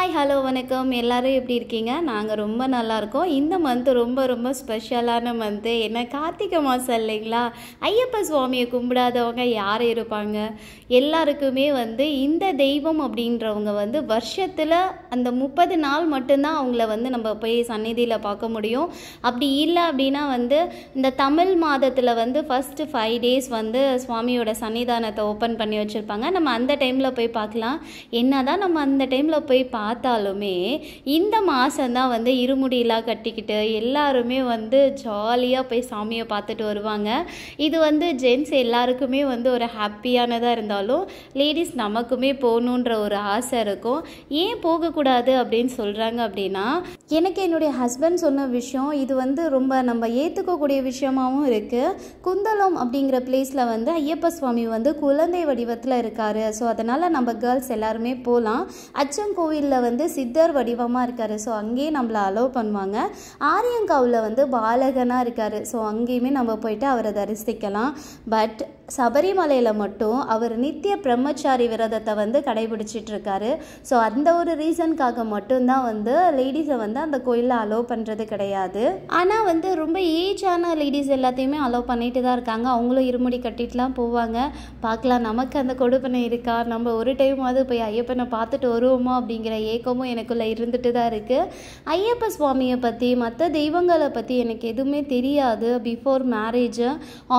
Hi hello வணக்கம் எல்லாரும் எப்படி இருக்கீங்க? நாங்கள் ரொம்ப நல்லா இருக்கோம். இந்த மந்த் ரொம்ப ரொம்ப ஸ்பெஷலான மந்த்து. என்ன கார்த்திகை மாதம் இல்லைங்களா? ஐயப்ப சுவாமியை கும்பிடாதவங்க யார் இருப்பாங்க? எல்லாருக்குமே இந்த தெய்வம் அப்படின்றவங்க வருஷத்தில் அந்த 30 நாள் மட்டும்தான் அவங்கள நம்ம போய் சந்நிதியில் பார்க்க முடியும். அப்படி இல்லை அப்படின்னா இந்த தமிழ் மாதத்தில் ஃபஸ்ட்டு 5 days சுவாமியோட சன்னிதானத்தை ஓப்பன் பண்ணி வச்சுருப்பாங்க. நம்ம அந்த டைமில் போய் பார்க்கலாம். என்னதான் நம்ம அந்த டைமில் போய் பார்த்தாலுமே இந்த மாதம்தான் இருமுடியெல்லாம் கட்டிக்கிட்டு எல்லாருமே ஜாலியாக போய் சாமியை பார்த்துட்டு வருவாங்க. இது ஜென்ட்ஸ் எல்லாருக்குமே ஒரு ஹாப்பியானதாக இருந்தாலும் லேடிஸ் நமக்குமே போகணுன்ற ஒரு ஆசை இருக்கும். ஏன் போகக்கூடாது அப்படின்னு சொல்கிறாங்க அப்படின்னா, எனக்கு என்னுடைய ஹஸ்பண்ட் சொன்ன விஷயம் இது ரொம்ப நம்ம ஏற்றுக்கக்கூடிய விஷயமாகவும் இருக்குது. குந்தலம் அப்படிங்கிற பிளேஸில் ஐயப்ப சுவாமி குழந்தை வடிவத்தில் இருக்கார். ஸோ அதனால் நம்ம கேர்ள்ஸ் எல்லாருமே போகலாம். அச்சங்கோவிலில் சித்தர் வடிவமாக இருக்கார். ஸோ அங்கேயே நம்மளை அலோவ் பண்ணுவாங்க. ஆரியங்காவில் பாலகனாக இருக்கார். ஸோ அங்கேயுமே நம்ம போயிட்டு அவரை தரிசிக்கலாம். பட் சபரிமலையில் மட்டும் அவர் நித்திய பிரம்மச்சாரி விரதத்தை கடைபிடிச்சிட்டு இருக்காரு. ஸோ அந்த ஒரு ரீசனுக்காக மட்டும்தான் லேடிஸை அந்த கோயிலில் அலோவ் பண்ணுறது கிடையாது. ஆனால் ரொம்ப ஏஜான லேடிஸ் எல்லாத்தையுமே அலோவ் பண்ணிட்டு தான் இருக்காங்க. அவங்களும் இருமுடி கட்டிட்டுலாம் போவாங்க. பார்க்கலாம், நமக்கு அந்த கொடுப்பனை இருக்கா, நம்ம ஒரு டைமாவது போய் ஐயப்பனை பார்த்துட்டு வருவோமா அப்படிங்கிற ஏக்கமும் எனக்குள்ளே இருந்துட்டு தான் இருக்குது. ஐயப்ப சுவாமியை பற்றி மற்ற தெய்வங்களை பற்றி எனக்கு எதுவுமே தெரியாது. பிஃபோர் மேரேஜ்,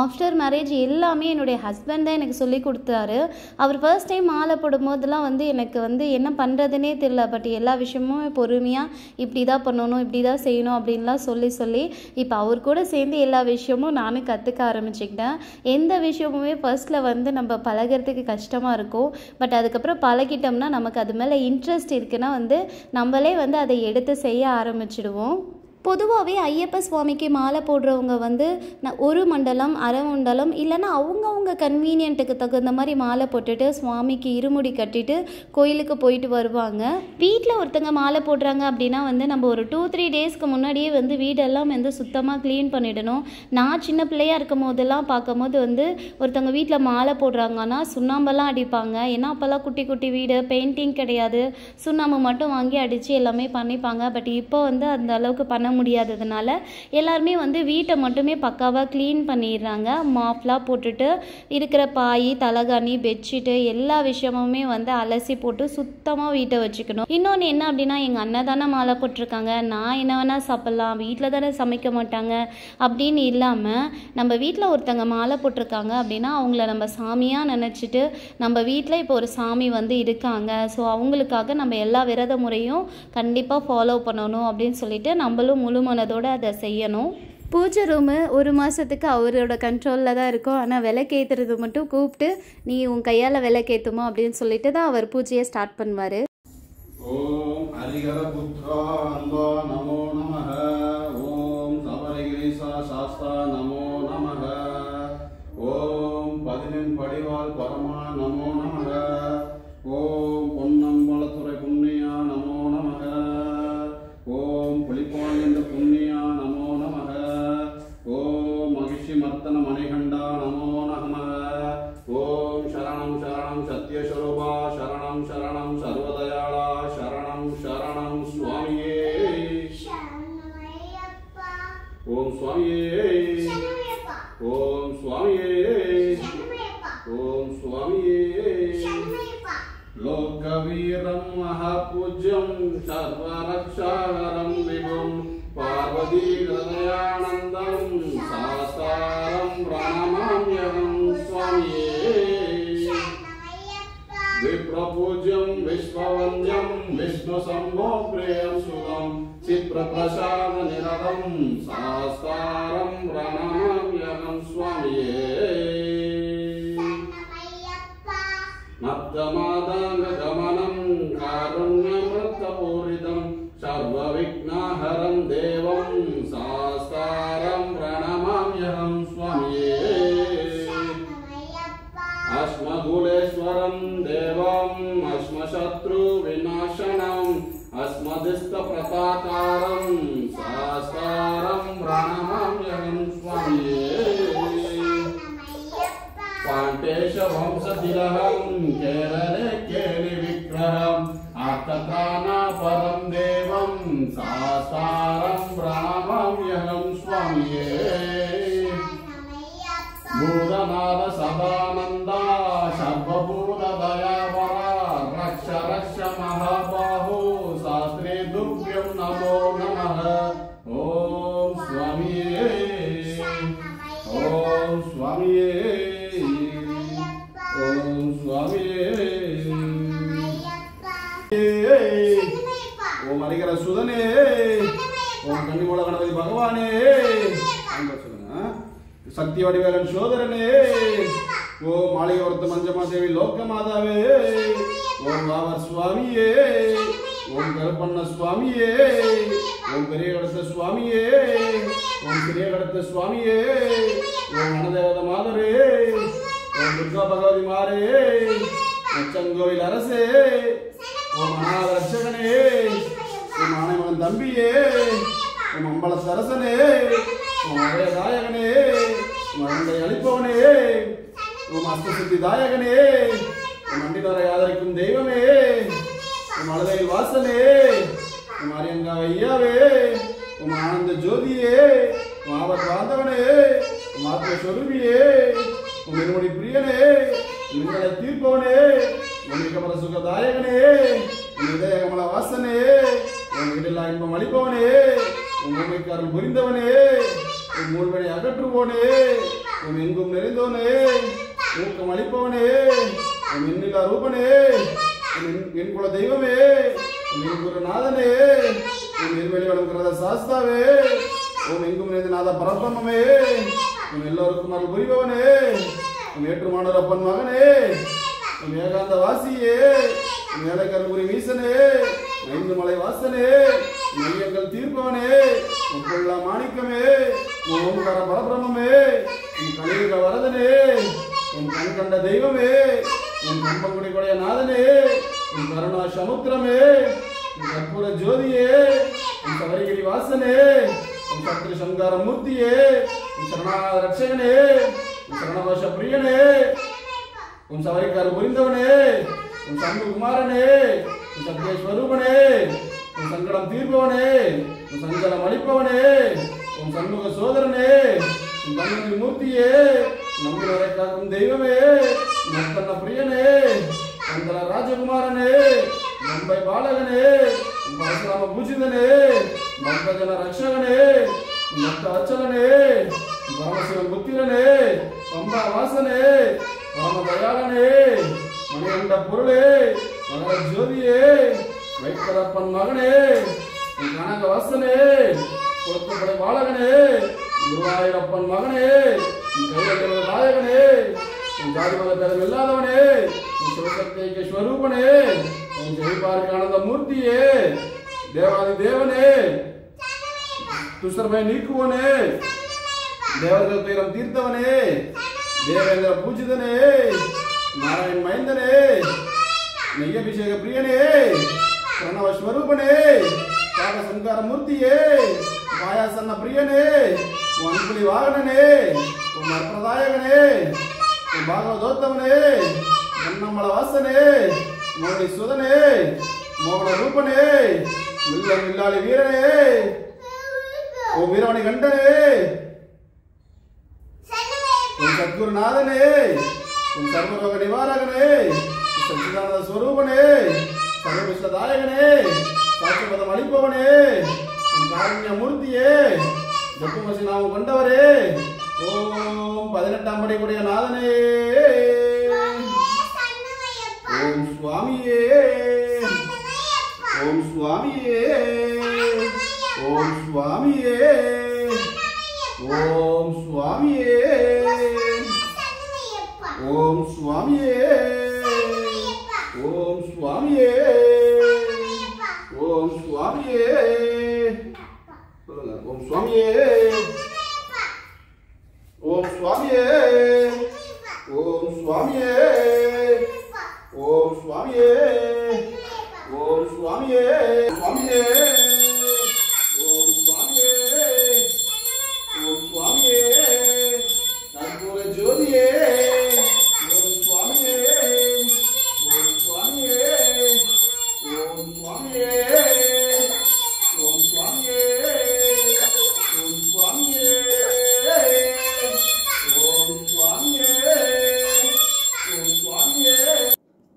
ஆஃப்டர் மேரேஜ் எல்லாமே என்னுடைய ஹஸ்பண்ட் தான் எனக்கு சொல்லி கொடுத்தாரு. அவர் ஃபர்ஸ்ட் டைம் மாலை போடும்போதெல்லாம் எனக்கு என்ன பண்ணுறதுனே தெரியல. பட் எல்லா விஷயமும் பொறுமையாக இப்படி தான் பண்ணணும், இப்படி தான் செய்யணும் அப்படின்லாம் சொல்லி இப்போ அவர் கூட சேர்ந்து எல்லா விஷயமும் நானும் கற்றுக்க ஆரம்பிச்சுக்கிட்டேன். எந்த விஷயமுமே ஃபர்ஸ்ட்டில் நம்ம பழகிறதுக்கு கஷ்டமாக இருக்கும். பட் அதுக்கப்புறம் பழகிட்டோம்னா நமக்கு அது மேலே இன்ட்ரெஸ்ட் இருக்குன்னா நம்மளே அதை எடுத்து செய்ய ஆரம்பிச்சிடுவோம். பொதுவாகவே ஐயப்ப சுவாமிக்கு மாலை போடுறவங்க ஒரு மண்டலம், அரை மண்டலம், இல்லைன்னா அவங்கவுங்க கன்வீனியன்ட்டுக்கு தகுந்த மாதிரி மாலை போட்டுட்டு சுவாமிக்கு இருமுடி கட்டிட்டு கோயிலுக்கு போயிட்டு வருவாங்க. வீட்டில் ஒருத்தங்க மாலை போடுறாங்க அப்படின்னா நம்ம ஒரு 2-3 daysக்கு முன்னாடியே வீடெல்லாம் சுத்தமாக க்ளீன் பண்ணிடணும். நான் சின்ன பிள்ளையாக இருக்கும் போதெல்லாம் பார்க்கும்போது ஒருத்தங்க வீட்டில் மாலை போடுறாங்கன்னா சுண்ணாம்பெல்லாம் அடிப்பாங்க. ஏன்னா அப்போல்லாம் குட்டி குட்டி வீடு, பெயிண்டிங் கிடையாது, சுண்ணாம்பு மட்டும் வாங்கி அடித்து எல்லாமே பண்ணிப்பாங்க. பட் இப்போ அந்த அளவுக்கு பண்ண முடியாததுனால எல்லாருமே வீட்டை மட்டுமே பக்காவாக க்ளீன் பண்ணிடுறாங்க. மாப்லாம் போட்டுட்டு இருக்கிற பாய், தலகாணி, பெட்ஷீட்டு எல்லா விஷயமுமே அலசி போட்டு சுத்தமாக வீட்டை வச்சுக்கணும். இன்னொன்று என்ன அப்படின்னா, எங்கள் அண்ணன் தானே மாலை போட்டிருக்காங்க, நான் என்ன வேணால் சாப்பிட்லாம், வீட்டில் தானே சமைக்க மாட்டாங்க அப்படின்னு இல்லாமல் நம்ம வீட்டில் ஒருத்தங்க மாலை போட்டிருக்காங்க அப்படின்னா அவங்கள நம்ம சாமியாக நினச்சிட்டு நம்ம வீட்டில் இப்போ ஒரு சாமி இருக்காங்க. ஸோ அவங்களுக்காக நம்ம எல்லா விரத முறையும் கண்டிப்பாக ஃபாலோ பண்ணணும் அப்படின்னு சொல்லிட்டு நம்மளும் முழு மனதோடு அதை செய்யணும். பூஜை ரூமு ஒரு மாதத்துக்கு அவரோட கண்ட்ரோலில் தான் இருக்கும். ஆனால் விளக்கேற்றுறது மட்டும் கூப்பிட்டு நீ உன் கையால் விளக்கேற்றுமா அப்படின்னு சொல்லிட்டு தான் அவர் பூஜையை ஸ்டார்ட் பண்ணுவார். ஓம் ஹரிஹர புத்ரா அன்பா நமோ நமஹ. ஓம் சபரிகிரீசா சாஸ்தா நமோ நமஹ. ஓம் பதினெண் படிவால் பரமா நமோ நமஹ. ஓம் பொன்னம்பலத்துறை புண்ணியா நமோ நமஹ. ஓம் புலிப்பாண்ட புண்ணியா நமோ நமஹ. ஓம் மகிஷி மர்த்தன மணிகண்டா நமோ நமஹ. ஓம் சரணம் சரணம் சத்யஸ்வரூபா சரணம் சரணம் சர்வதயாளா சரணம் சரணம் சுவாமியே. ஓம் சுவாமியே. ஓம் சுவாமியே. ஓம் சுவாமியே. லோகவீரம் மகாபூஜ்யம் சர்வரக்ஷாகரம் விபும் பார்வதி ஹிருதயானந்தம் சாஸ்தாரம் பிரணமாம்யஹம் சுவாமியே. விப்ரபூஜ்யம் விஸ்வவந்தியம் விஷ்ணு சம்போ பிரியம் சுதம் சிப்ரபிரசாத நிரதம் சாஸ்தாரம் பிரணமாம்யஹம் சுவாமியே. நப்தமாதாங்க கமனம் காருண்யமிருத்தபூரிதம் சர்வவிக்னஹரம் தேவம் சாஸ்தாரம் பிரணமாம்யஹம் சுவாமியே. அஸ்மகுலேஸ்வரம் தேவம் அஸ்மசத்ரு விநாசனம் அஸ்மதிஸ்த பிரதாகாரம் சாஸ்தாரம் பிரணமாம்யஹம் சுவாமியே. பாண்டேஷ வம்சதிலகம் கேரளே கேலி விக்ரஹம் आर्तत्राणपरं देवं सास्तारं प्रणमाम्यहं स्वामिये भूतनाथ सदानन्दा सर्वभूतदयावरा रक्ष रक्ष महाबाहो शास्त्रे तुभ्यं नमो नमः ॐ स्वामिये ॐ स्वामिये ॐ स्वामिये ओम हरिहर सुदने ओम कन्निमूल गणपति भगवाने शक्ति वडिवेलन सोदरने ओम मालिगवर्त मंजमा देवी लोक मातावे ओम वावर स्वामिये ओम गरपन्न स्वामिये ओम पेरियगडत स्वामिये ओम पेरियगडत स्वामिये ओम गणदेवत मादरे ओम दुर्गा भगवती मारे नच्चंगोविल அரசே ओम अनाथ रक्षकने ओम आनेमगन तंबिये ओम अंबल सरसने ओम अभय दायकने ओम अरंडை அளிப்பவனே ओम अष्टसिद्धि दायकने ओम अंडिनोரை ஆதரிக்கும் தெய்வமே ओम அலதையில் வாசனே ओम அரியங்கா ஐயாவே ओम ஆனந்த ஜோதியே ओम ஆபத் பாந்தவனே ओम ஆத்ம ஸ்வரூபியே ओम இருமுடி பிரியனே நிங்களை தீர்ப்பவனே ओम कमल सुखदायकने ओम हृदय कमल वासने ओम इडला इன்பம் அளிப்பவனே ओम உமைக்காரல் புரிந்தவனே ओम மூல்வனை அகற்றுவோனே ओम எங்கும் நிறைந்தவனே ஊக்கம் அளிப்பவனே ओम எண்ணிலா ரூபனே ओम என் குல தெய்வமே ओम என் குருநாதனே ओम இருவெளி வளர்க்கிற சாஸ்தாவே ओम எங்கும் நிறைந்த நாத பரபிரம்மமே ओम எல்லோருக்கும் அருள் புரிபவனே ओम ஏற்றுமானரப்பன் மகனே ओम ஏகாந்த வாசியே ओम ஏழைக்கருபுரி வீசனே ஐந்து மலை வாசனே மையங்கள் தீர்ப்பவனே ओम கொள்ளா மாணிக்கமே ओम ஓம்கார பரபிரம்மே ओम கலியுக வரதனே ओम கண் கண்ட தெய்வமே ओम கம்பங்குடி கொடைய நாதனே ओम கருணா சமுத்திரமே ओम கற்பூர ஜோதியே ओम சபரிகிரி வாசனே ओम சத்ரு சங்கார மூர்த்தியே ओम சரணாநாத ரட்சகனே ओम சரணபாஷ பிரியனே ओम सवरिकार புரிந்தவனே ओम சண்முக குமாரனே ओम சத்ய ஸ்வரூபனே ओम சங்கடம் தீர்ப்பவனே ओम சஞ்சலம் அளிப்பவனே ओम சண்முக சோதரனே ओम கண்ணி மூர்த்தியே நம்மிலரை காக்கும் தெய்வமே நத்தன பிரியனே கந்தல ராஜகுமாரனே நம்பை பாலகனே ओम பரசுராம பூஜிதனே பக்தஜன ரட்சகனே நத்த அச்சலனே பரமசிவ புத்திரனே பம்பா வாசனே परम दयालने मणिकंठ पुरुळे मगर ज्योतिये वैकलप्पन मगने कनक वासने कुलत्तुपडै बालगने गुरुवायूरप्पन मगने कैलदेव नायकने जाति मत भेदम इल्लादवने शिवशक्ति स्वरूपने जयपार्कानंद मूर्तिये देवादि देवने तुषरमय नीकुवने देवगल तीरम तीर्थवने देवेंद्र पूजितने नारायण महेंद्रने नैयाभिषेक प्रियने प्रणव स्वरूपने पाद संकार मूर्तिये पायासन्न प्रियने वनकुली वाहनने मर्प्रदायकने भागवतोत्तमने गन्नम्मल वासने मोहनि सुदने मोहन रूपने मिल्ल मिल्लालि वीरने ओ वीरवणि गंटने ओम सद्गुरुनाथने ओम सर्वरोग निवारकने सच्चिदानंद स्वरूपने सर्वविश्वदायकने साक्षिपदम अलिप्पवने ओम कारुण्य मूर्तिये जपुमसि नाम कंडवरे ओम 18 पडि कोडिय नाथने ओम स्वामिये ओम स्वामिये ओम स्वामिये ओम स्वामिये ओम स्वामिये ओम स्वामिये ओम स्वामिये ओम स्वामिये ओम स्वामिये ओम स्वामिये ओम स्वामिये ओम स्वामिये स्वामिये ओम स्वामिये ओम स्वामिये कर्पूर ज्योतिये ओम स्वामिये ओम स्वामिये ओम சுவாமியே ஓம் சுவாமியே ஓம் சுவாமியே ஓம் சுவாமியே ஓம் சுவாமியே.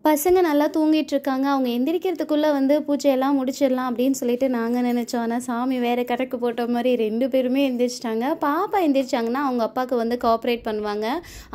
பசங்க நல்லா தூங்கிட்டு இருக்காங்க. அவங்க எந்திரிக்கிறதுக்குள்ளே வந்து பூஜையெல்லாம் முடிச்சிடலாம் அப்படின்னு சொல்லிட்டு நாங்கள் நினச்சோம். ஆனால் சாமி வேறு கணக்கு போட்ட மாதிரி 2 பேருமே எந்திரிச்சிட்டாங்க. பாப்பா எந்திரிச்சாங்கன்னா அவங்க அப்பாவுக்கு வந்து கோஆப்ரேட் பண்ணுவாங்க.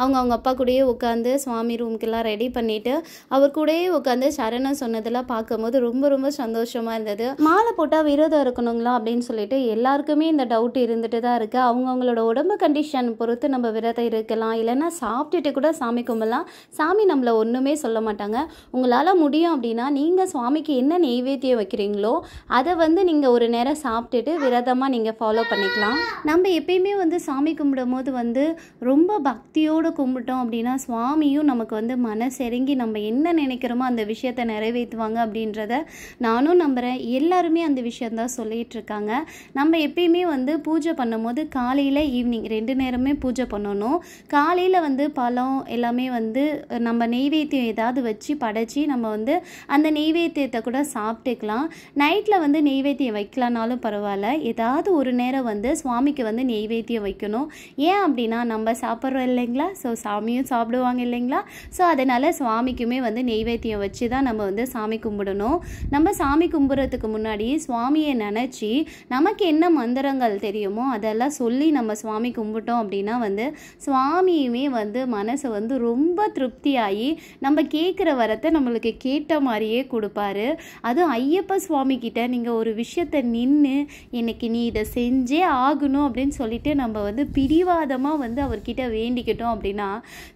அவங்க அப்பா கூடயே உட்காந்து சுவாமி ரூமுக்கெல்லாம் ரெடி பண்ணிவிட்டு அவர் கூடயே உட்காந்து சரணம் சொன்னதெல்லாம் பார்க்கும்போது ரொம்ப ரொம்ப சந்தோஷமாக இருந்தது. மாலை போட்டால் விரதம் இருக்கணுங்களா அப்படின்னு சொல்லிட்டு எல்லாருக்குமே இந்த டவுட் இருந்துட்டு தான் இருக்குது. அவங்கவுங்களோட உடம்பு கண்டிஷன் பொறுத்து நம்ம விரதம் இருக்கலாம், இல்லைன்னா சாப்பிட்டுட்டு கூட சாமி கும்பிடலாம். சாமி நம்மளை ஒன்றுமே சொல்ல மாட்டாங்க. உங்களால் முடியும் அப்படின்னா நீங்கள் சுவாமிக்கு என்ன நெய்வேத்தியம் வைக்கிறீங்களோ அதை வந்து நீங்கள் ஒரு நேரம் சாப்பிட்டுட்டு விரதமாக நீங்கள் ஃபாலோ பண்ணிக்கலாம். நம்ம எப்பயுமே வந்து சாமி கும்பிடும் போது வந்து ரொம்ப பக்தியோடு கும்பிட்டோம் அப்படின்னா சுவாமியும் நமக்கு வந்து மனசிறங்கி நம்ம என்ன நினைக்கிறோமோ அந்த விஷயத்தை நிறைவேற்றுவாங்க அப்படின்றத நானும் நம்புகிறேன். எல்லாருமே அந்த விஷயந்தான் சொல்லிகிட்டு இருக்காங்க. நம்ம எப்பயுமே வந்து பூஜை பண்ணும் போது காலையில் ஈவினிங் 2 நேரமே பூஜை பண்ணணும். காலையில் வந்து பழம் எல்லாமே வந்து நம்ம நெய்வேத்தியம் ஏதாவது வச்சு படைச்சி நம்ம வந்து அந்த நெய்வேத்தியத்தை கூட சாப்பிட்டுக்கலாம். நைட்டில் வந்து நெய்வேத்தியம் வைக்கலானாலும் பரவாயில்ல, ஏதாவது ஒரு நேரம் வந்து சுவாமிக்கு வந்து நெய்வேத்தியம் வைக்கணும். ஏன் அப்படின்னா நம்ம சாப்பிட்றோம் இல்லைங்களா, ஸோ சாமியும் சாப்பிடுவாங்க இல்லைங்களா, ஸோ அதனால் சுவாமிக்குமே வந்து நெய்வேத்தியம் வச்சு தான் நம்ம வந்து சாமி கும்பிடணும். நம்ம சாமி கும்பிட்றதுக்கு முன்னாடி சுவாமியை நினச்சி நமக்கு என்ன மந்திரங்கள் தெரியுமோ அதெல்லாம் சொல்லி நம்ம சுவாமி கும்பிட்டோம் அப்படின்னா வந்து சுவாமியுமே வந்து மனசை வந்து ரொம்ப திருப்தியாகி நம்ம கேட்குற வரத்தை நம்மளுக்கு கேட்ட மாதிரியே கொடுப்பாரு. அதுவும் ஐயப்ப சுவாமி கிட்ட நீங்கள் ஒரு விஷயத்தை நின்று இன்னைக்கு நீ இதை செஞ்சே ஆகணும் அப்படின்னு சொல்லிட்டு நம்ம வந்து பிடிவாதமாக வந்து அவர்கிட்ட வேண்டிக்கிட்டோம் அப்படின்னா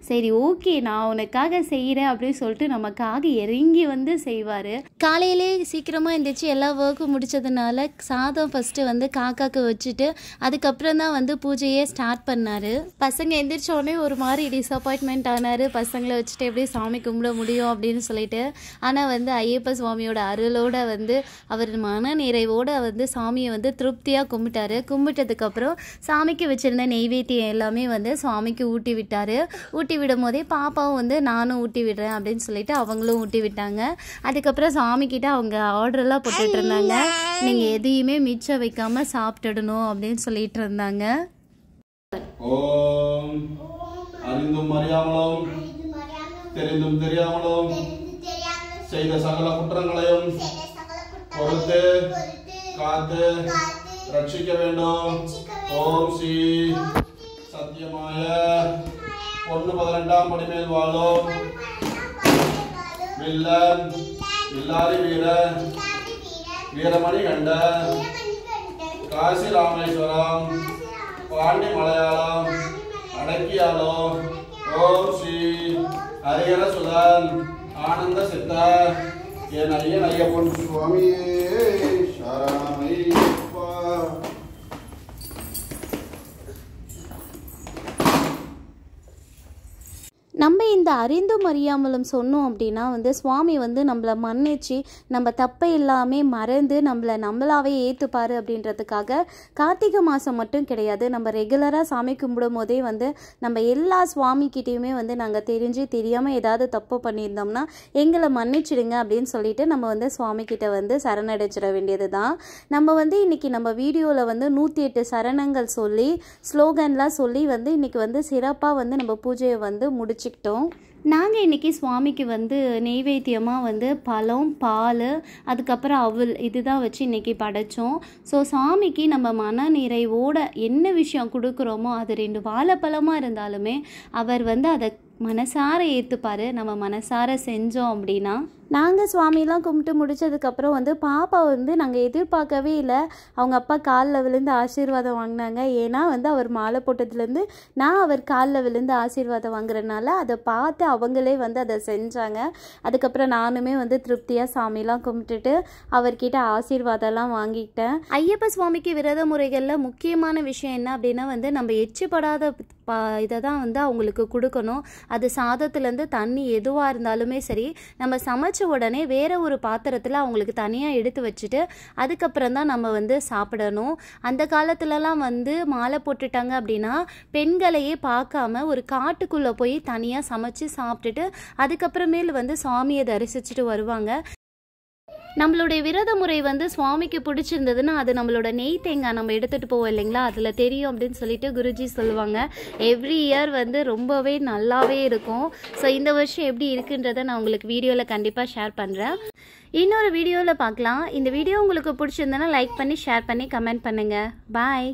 சரி ஓகே நான் உனக்காக செய்கிறேன் அப்படின்னு சொல்லிட்டு நமக்காக இறங்கி வந்து செய்வார். காலையிலே சீக்கிரமாக எழுந்திரிச்சு எல்லா ஒர்க்கும் முடித்ததுனால சாதம் ஃபஸ்ட்டு வந்து காக்காக்கு வச்சுட்டு அதுக்கப்புறம் தான் வந்து பூஜையே ஸ்டார்ட் பண்ணார். பசங்க எந்திரிச்ச உடனே ஒரு மாதிரி டிசப்பாயின்மெண்ட் ஆனார். பசங்களை வச்சுட்டு எப்படி சாமி கும்பிட முடியும் அப்படின்னு சொல்லிட்டு. ஆனால் வந்து ஐயப்ப சுவாமியோட அருளோட வந்து அவர் மன நிறைவோடு வந்து சாமியை வந்து திருப்தியாக கும்பிட்டாரு. கும்பிட்டதுக்கப்புறம் சாமிக்கு வச்சுருந்த நெய்வேத்தியம் எல்லாமே வந்து சுவாமிக்கு ஊட்டி விட்டார். ஊட்டி விடும் போதே பாப்பாவும் வந்து நானும் ஊட்டி விடுறேன் அப்படின்னு சொல்லிட்டு அவங்களும் ஊட்டி விட்டாங்க. அதுக்கப்புறம் சாமிக்கிட்ட அவங்க ஆர்டரெல்லாம் போட்டுட்டு இருந்தாங்க, நீங்கள் எதையுமே மிச்சம் வைக்காமல் சாப்பிட்டுடணும் அப்படின்னு சொல்லிட்டு இருந்தாங்க. ஓம் அறிந்தும் அறியாமலும் தெரிந்தும் தெரியாமலும் செய்த சகல குற்றங்களையும் பொறுத்து காத்து ரட்சிக்க வேண்டும். ஓம் ஸ்ரீ சத்தியமாய பொண்ணு 12ஆம் படி மேல் வாழும் வில்லன் வில்லாரி வீர வீரமணி கண்ட காசி ராமேஸ்வரம் பாண்டி மலையாளம் அடக்கியாலோ ஓம் ஸ்ரீ ஹரிஹர சுதன் ஆனந்த சித்த என் ஐயன் ஐயப்பன் சுவாமியே சரணமையப்பா. நம்ம இந்த அறிந்தும் அறியாமலும் சொன்னோம் அப்படின்னா வந்து சுவாமி வந்து நம்மளை மன்னிச்சு நம்ம தப்பை எல்லாமே மறந்து நம்மளாவே ஏற்றுப்பார் அப்படின்றதுக்காக கார்த்திகை மாதம் மட்டும் கிடையாது, நம்ம ரெகுலராக சாமி கும்பிடும் போதே வந்து நம்ம எல்லா சுவாமிக்கிட்டேயுமே வந்து நாங்கள் தெரியாமல் ஏதாவது தப்பு பண்ணியிருந்தோம்னா எங்களை மன்னிச்சிடுங்க அப்படின்னு சொல்லிட்டு நம்ம வந்து சுவாமிக்கிட்ட வந்து சரணடைச்சிட வேண்டியது தான். நம்ம வந்து இன்றைக்கி நம்ம வீடியோவில் வந்து 108 சரணங்கள் சொல்லி ஸ்லோகன்லாம் சொல்லி வந்து இன்றைக்கி வந்து சிறப்பாக வந்து நம்ம பூஜையை வந்து முடிச்சுக்கிட்டோம். நாங்கள் இன்றைக்கி சுவாமிக்கு வந்து நெய்வேத்தியமாக வந்து பழம் பால் அதுக்கப்புறம் அவல் இதுதான் வச்சு இன்றைக்கி படைத்தோம். ஸோ சாமிக்கு நம்ம மன நிறைவோட என்ன விஷயம் கொடுக்குறோமோ அது 2 வாழைப்பழமாக இருந்தாலுமே அவர் வந்து அதை மனசார ஏற்றுப்பார். நம்ம மனசார செஞ்சோம் அப்படின்னா நாங்கள் சுவாமிலாம் கும்பிட்டு முடித்ததுக்கப்புறம் வந்து பாப்பா வந்து நாங்கள் எதிர்பார்க்கவே இல்லை, அவங்க அப்பா காலில் விழுந்து ஆசீர்வாதம் வாங்கினாங்க. ஏன்னா வந்து அவர் மாலை போட்டதுலேருந்து நான் அவர் காலில் விழுந்து ஆசீர்வாதம் வாங்குறதுனால அதை பார்த்து அவங்களே வந்து அதை செஞ்சாங்க. அதுக்கப்புறம் நானுமே வந்து திருப்தியாக சாமிலாம் கும்பிட்டுட்டு அவர்கிட்ட ஆசீர்வாதம்லாம் வாங்கிக்கிட்டேன். ஐயப்ப சுவாமிக்கு விரத முறைகளில் முக்கியமான விஷயம் என்ன அப்படின்னா வந்து நம்ம எச்சுப்படாத இதை தான் வந்து அவங்களுக்கு கொடுக்கணும். அது சாதத்துலேருந்து தண்ணி எதுவாக இருந்தாலுமே சரி நம்ம சமைச்ச உடனே வேற ஒரு பாத்திரத்தில் அவங்களுக்கு தனியாக எடுத்து வச்சுட்டு அதுக்கப்புறம் தான் நம்ம வந்து சாப்பிடணும். அந்த காலத்துலலாம் வந்து மாலை போட்டுட்டாங்க அப்படின்னா பெண்களையே பார்க்காம ஒரு காட்டுக்குள்ளே போய் தனியாக சமைச்சு சாப்பிட்டுட்டு அதுக்கப்புறமேல் வந்து சாமியை தரிசிச்சுட்டு வருவாங்க. நம்மளுடைய விரத முறை வந்து சுவாமிக்கு பிடிச்சிருந்ததுன்னா அது நம்மளோட நெய் தேங்காய் நம்ம எடுத்துகிட்டு போவோம் இல்லைங்களா, அதில் தெரியும் அப்படின்னு சொல்லிட்டு குருஜி சொல்லுவாங்க. எவ்ரி இயர் வந்து ரொம்பவே நல்லாவே இருக்கும். ஸோ இந்த வருஷம் எப்படி இருக்குன்றதை நான் உங்களுக்கு வீடியோவில் கண்டிப்பாக ஷேர் பண்ணுறேன். இன்னொரு வீடியோவில் பார்க்கலாம். இந்த வீடியோ உங்களுக்கு பிடிச்சிருந்தனா லைக் பண்ணி ஷேர் பண்ணி கமெண்ட் பண்ணுங்கள். பாய்.